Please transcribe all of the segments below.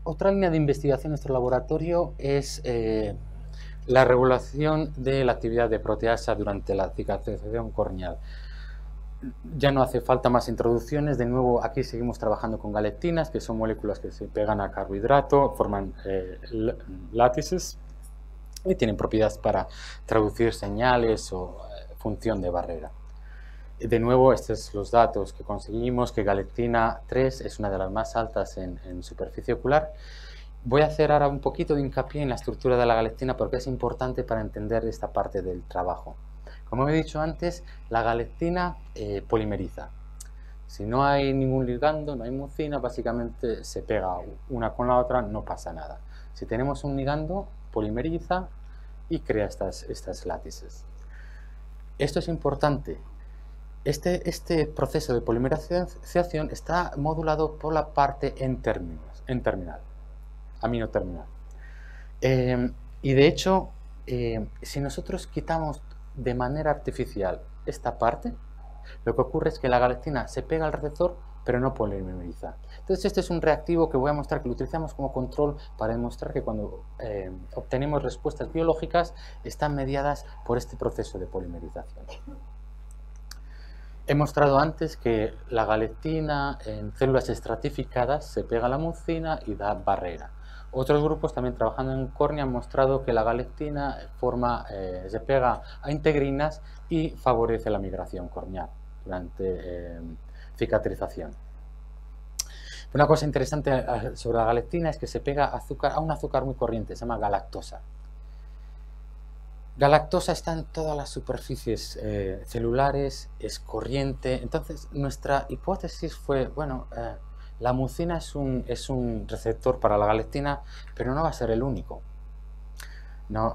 Otra línea de investigación en nuestro laboratorio es la regulación de la actividad de proteasa durante la cicatrización corneal. Ya no hace falta más introducciones. De nuevo, aquí seguimos trabajando con galectinas, que son moléculas que se pegan a carbohidrato, forman látices y tienen propiedades para traducir señales o función de barrera. De nuevo, estos son los datos que conseguimos, que galectina 3 es una de las más altas en superficie ocular. Voy a hacer ahora un poquito de hincapié en la estructura de la galectina porque es importante para entender esta parte del trabajo. Como he dicho antes, la galectina polimeriza. Si no hay ningún ligando, no hay mucina, básicamente se pega una con la otra, no pasa nada. Si tenemos un ligando, polimeriza y crea estas látices. Esto es importante. Este proceso de polimerización está modulado por la parte N-terminal, aminoterminal. Y de hecho, si nosotros quitamos de manera artificial esta parte, lo que ocurre es que la galectina se pega al receptor, pero no polimeriza. Entonces este es un reactivo que voy a mostrar que lo utilizamos como control para demostrar que cuando obtenemos respuestas biológicas están mediadas por este proceso de polimerización. He mostrado antes que la galectina en células estratificadas se pega a la mucina y da barrera. Otros grupos también trabajando en córnea han mostrado que la galectina se pega a integrinas y favorece la migración corneal durante cicatrización. Una cosa interesante sobre la galectina es que se pega a un azúcar muy corriente, se llama galactosa. Galactosa está en todas las superficies celulares, es corriente. Entonces, nuestra hipótesis fue, bueno, la mucina es un receptor para la galectina, pero no va a ser el único. No,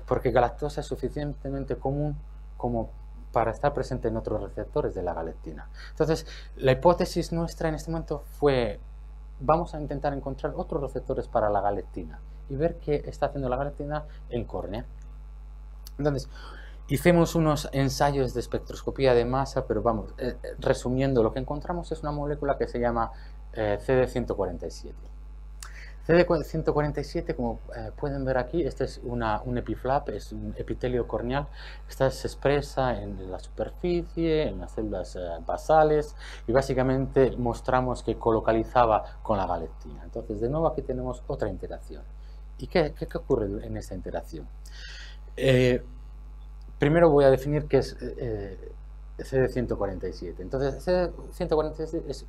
porque galactosa es suficientemente común como para estar presente en otros receptores de la galectina. Entonces, la hipótesis nuestra en este momento fue, vamos a intentar encontrar otros receptores para la galectina y ver qué está haciendo la galectina en córnea. Entonces, hicimos unos ensayos de espectroscopía de masa, pero vamos, resumiendo, lo que encontramos es una molécula que se llama CD147. CD147, como pueden ver aquí, este es un epiflap, es un epitelio corneal. Esta se expresa en la superficie, en las células basales, y básicamente mostramos que colocalizaba con la galectina. Entonces, de nuevo aquí tenemos otra interacción. ¿Y qué ocurre en esta interacción? Primero voy a definir qué es CD147. Entonces, CD147 es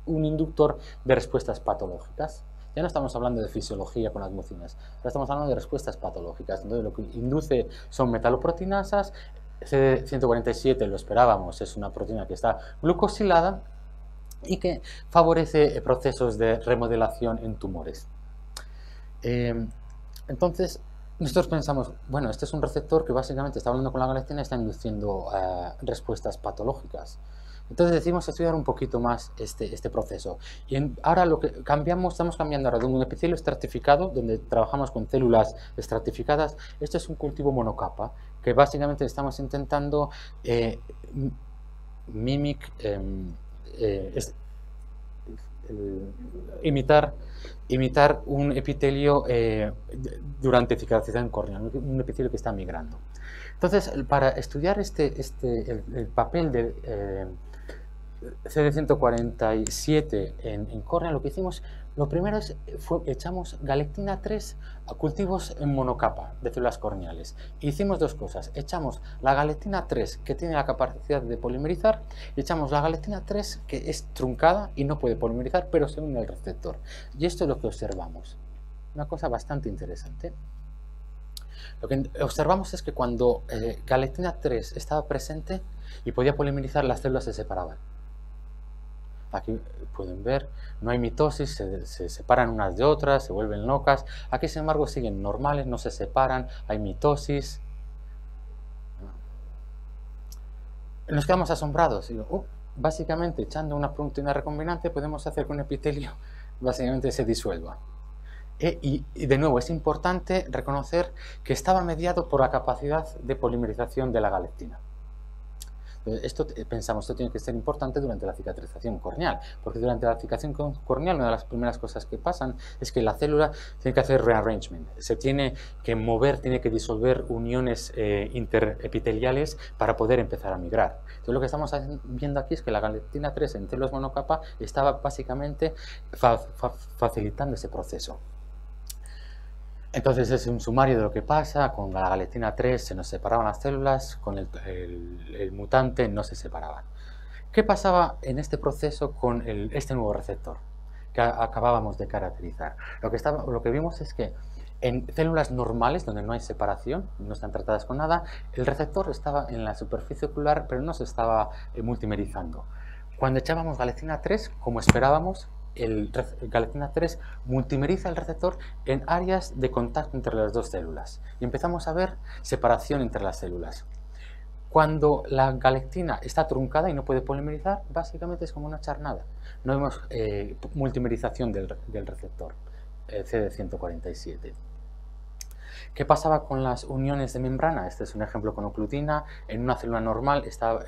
un inductor de respuestas patológicas. Ya no estamos hablando de fisiología con las mucinas, ahora estamos hablando de respuestas patológicas. Entonces, lo que induce son metaloproteinasas. CD147, lo esperábamos, es una proteína que está glucosilada y que favorece procesos de remodelación en tumores. Entonces, nosotros pensamos, bueno, este es un receptor que básicamente está hablando con la galectina y está induciendo respuestas patológicas. Entonces decidimos estudiar un poquito más este proceso. Y ahora lo que estamos cambiando ahora de un epitelio estratificado, donde trabajamos con células estratificadas. Esto es un cultivo monocapa, que básicamente estamos intentando imitar un epitelio durante cicatrización corneal, un epitelio que está migrando. Entonces, para estudiar el papel de CD147 en córnea, lo que hicimos, lo primero echamos galectina 3 a cultivos en monocapa de células corneales. Hicimos dos cosas: echamos la galectina 3, que tiene la capacidad de polimerizar, y echamos la galectina 3, que es truncada y no puede polimerizar, pero se une al receptor. Y esto es lo que observamos. Una cosa bastante interesante. Lo que observamos es que cuando galectina 3 estaba presente y podía polimerizar, las células se separaban. Aquí pueden ver, no hay mitosis, se separan unas de otras, se vuelven locas. Aquí, sin embargo, siguen normales, no se separan, hay mitosis. Nos quedamos asombrados. Digo, básicamente, echando una proteína recombinante, podemos hacer que un epitelio básicamente se disuelva. Y de nuevo, es importante reconocer que estaba mediado por la capacidad de polimerización de la galectina. Esto pensamos, esto tiene que ser importante durante la cicatrización corneal, porque durante la cicatrización corneal una de las primeras cosas que pasan es que la célula tiene que hacer rearrangement, se tiene que mover, tiene que disolver uniones interepiteliales para poder empezar a migrar. Entonces lo que estamos viendo aquí es que la galectina 3 en células monocapa estaba básicamente facilitando ese proceso. Entonces es un sumario de lo que pasa. Con la galectina 3 se nos separaban las células, con el mutante no se separaban. ¿Qué pasaba en este proceso con este nuevo receptor que acabábamos de caracterizar? Lo que vimos es que en células normales, donde no hay separación, no están tratadas con nada, el receptor estaba en la superficie ocular, pero no se estaba multimerizando. Cuando echábamos galectina 3, como esperábamos, galectina 3 multimeriza el receptor en áreas de contacto entre las dos células y empezamos a ver separación entre las células. Cuando la galectina está truncada y no puede polimerizar, básicamente es como una charnada. No vemos multimerización del receptor CD147. ¿Qué pasaba con las uniones de membrana? Este es un ejemplo con oclutina. En una célula normal está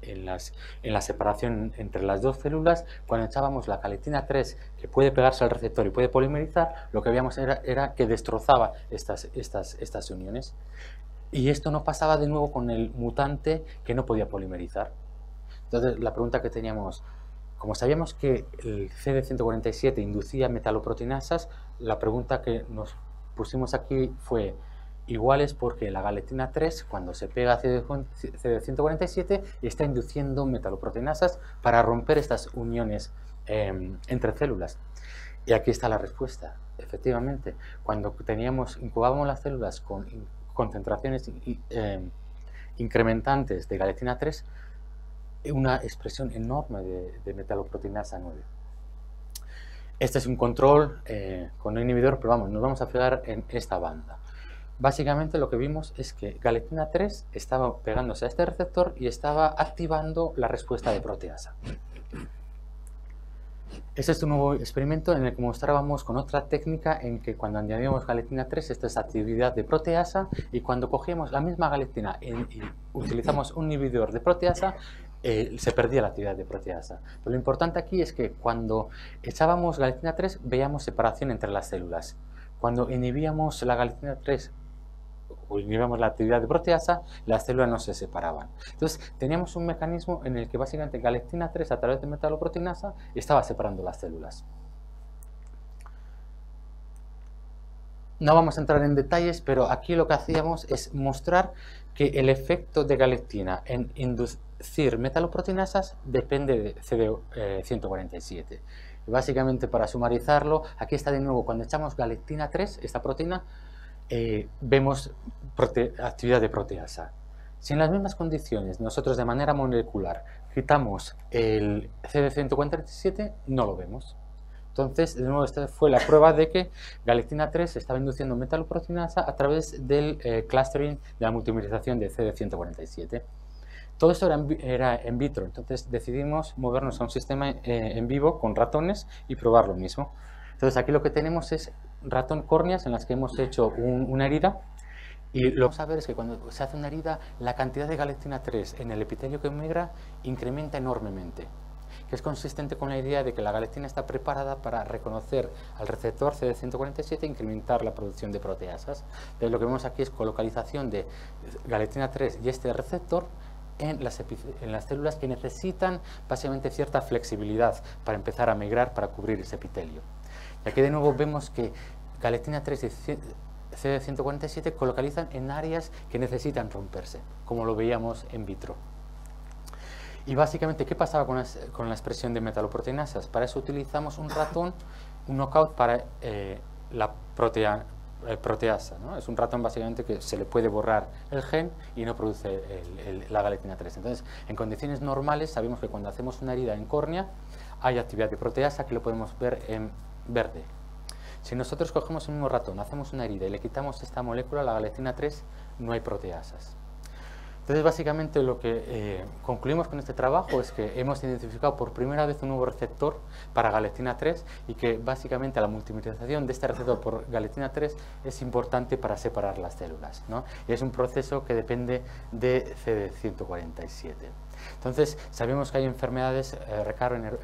en la separación entre las dos células. Cuando echábamos la galectina 3, que puede pegarse al receptor y puede polimerizar, lo que veíamos era que destrozaba estas uniones. Y esto no pasaba de nuevo con el mutante, que no podía polimerizar. Entonces la pregunta que teníamos, como sabíamos que el CD147 inducía metaloproteinasas, la pregunta que nos pusimos aquí fue, igual es porque la galectina 3, cuando se pega a CD147, está induciendo metaloproteinasas para romper estas uniones entre células. Y aquí está la respuesta. Efectivamente, cuando incubábamos las células con concentraciones incrementantes de galectina 3, una expresión enorme de metaloproteinasa 9. Este es un control con un inhibidor, pero vamos, nos vamos a fijar en esta banda. Básicamente lo que vimos es que galectina 3 estaba pegándose a este receptor y estaba activando la respuesta de proteasa. Este es un nuevo experimento en el que mostrábamos con otra técnica en que cuando añadíamos galectina 3, esta es actividad de proteasa, y cuando cogíamos la misma galectina y utilizamos un inhibidor de proteasa, se perdía la actividad de proteasa. Pero lo importante aquí es que cuando echábamos galectina 3 veíamos separación entre las células. Cuando inhibíamos la galectina 3 o inhibíamos la actividad de proteasa, las células no se separaban. Entonces teníamos un mecanismo en el que básicamente galectina 3 a través de metaloproteinasa estaba separando las células. No vamos a entrar en detalles, pero aquí lo que hacíamos es mostrar que el efecto de galectina en inducir metaloproteinasas depende de CD147. Y básicamente, para sumarizarlo, aquí está de nuevo, cuando echamos galectina 3, esta proteína, vemos actividad de proteasa. Si en las mismas condiciones nosotros de manera molecular quitamos el CD147, no lo vemos. Entonces, de nuevo, esta fue la prueba de que galectina 3 estaba induciendo metaloproteinasa a través del clustering de la multimerización de CD147. Todo esto era en vitro, entonces decidimos movernos a un sistema en vivo con ratones y probar lo mismo. Entonces aquí lo que tenemos es ratón córneas en las que hemos hecho una herida, y lo que vamos a ver es que cuando se hace una herida, la cantidad de galectina 3 en el epitelio que migra incrementa enormemente, que es consistente con la idea de que la galectina está preparada para reconocer al receptor CD147 e incrementar la producción de proteasas. Entonces lo que vemos aquí es colocalización de galectina 3 y este receptor en las células que necesitan básicamente cierta flexibilidad para empezar a migrar, para cubrir ese epitelio. Y aquí de nuevo vemos que galectina 3 y CD147 colocalizan en áreas que necesitan romperse, como lo veíamos en vitro. Y básicamente, ¿qué pasaba con la expresión de metaloproteinasas? Para eso utilizamos un ratón, un knockout para la proteasa, ¿no? Es un ratón básicamente que se le puede borrar el gen y no produce la galectina 3. Entonces, en condiciones normales sabemos que cuando hacemos una herida en córnea hay actividad de proteasa, que lo podemos ver en verde. Si nosotros cogemos el mismo ratón, hacemos una herida y le quitamos esta molécula, la galectina 3, no hay proteasas. Entonces, básicamente lo que concluimos con este trabajo es que hemos identificado por primera vez un nuevo receptor para galectina 3 y que básicamente la multimerización de este receptor por galectina 3 es importante para separar las células, ¿no? Y es un proceso que depende de CD147. Entonces, sabemos que hay enfermedades,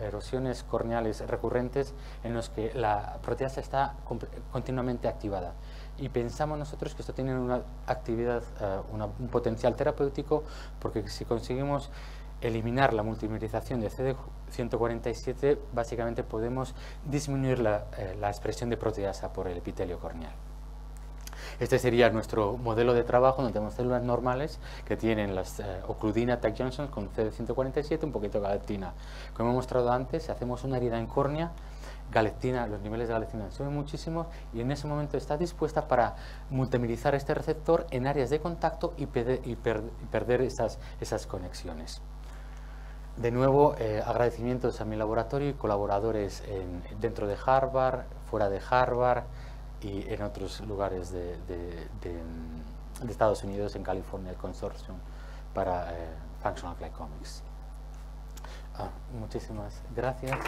erosiones corneales recurrentes en los que la proteasa está continuamente activada. Y pensamos nosotros que esto tiene una actividad, un potencial terapéutico, porque si conseguimos eliminar la multimerización de CD147, básicamente podemos disminuir la expresión de proteasa por el epitelio corneal. Este sería nuestro modelo de trabajo, donde tenemos células normales que tienen las ocludina tight junctions con CD147, un poquito de galectina. Como he mostrado antes, si hacemos una herida en córnea, galectina, los niveles de galectina suben muchísimo y en ese momento está dispuesta para multimerizar este receptor en áreas de contacto y perder esas conexiones. De nuevo, agradecimientos a mi laboratorio y colaboradores dentro de Harvard, fuera de Harvard y en otros lugares de Estados Unidos, en California, el consorcio para Functional Glycomics. Muchísimas gracias.